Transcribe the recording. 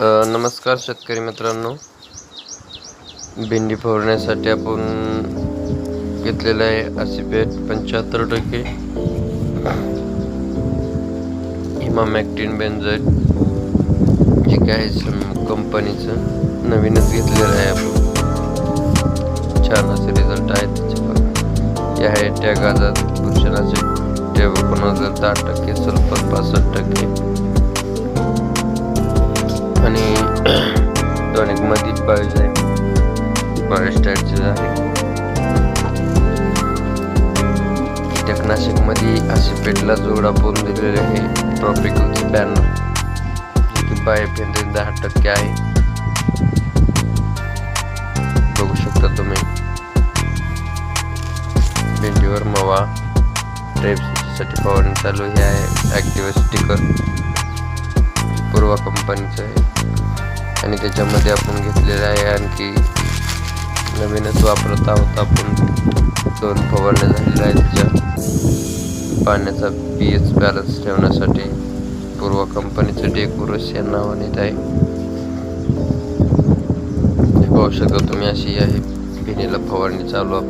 नमस्कार शेतकरी मित्रांनो. भेंडी फवारण्यासाठी आपण घेतलेलं आहे आसिपेट 75%, इमामॅक्टिन बेंझोएट, जे काय कंपनीचं नवीनच घेतलेलं आहे आपण. छान असे रिझल्ट आहेत त्याचे पण. या आहे टॅग आजाद बुरशीनाशक टॅब 10% सल्फर 65% आणि टॉनिक मध्ये 22 टाईपचे आहे. कीटकनाशक मध्ये आसिपेटला जोड आपण दिलेले आहे ट्रॉपिकल बॅनर, जे की बायोफेनरिन 10% आहे. बघू शकता तुम्ही. भेंडीवर मावा साठी फवारणी चालू ही आहे. ॲक्टिव्ह स्टिकर पूर्वा कंपनीचं आहे आणि त्याच्यामध्ये आपण घेतलेलं आहे. आणखी नवीनच वापरत आहोत आपण. 2 फवारण्या झालेल्या आहेत त्याच्या पाण्याचा pH बॅलन्स ठेवण्यासाठी. पूर्वा कंपनीचं डेकोरस या नावाने आहे. पाहू शकता तुम्ही. अशी आहे भेंडीला फवारणी चालू आहे.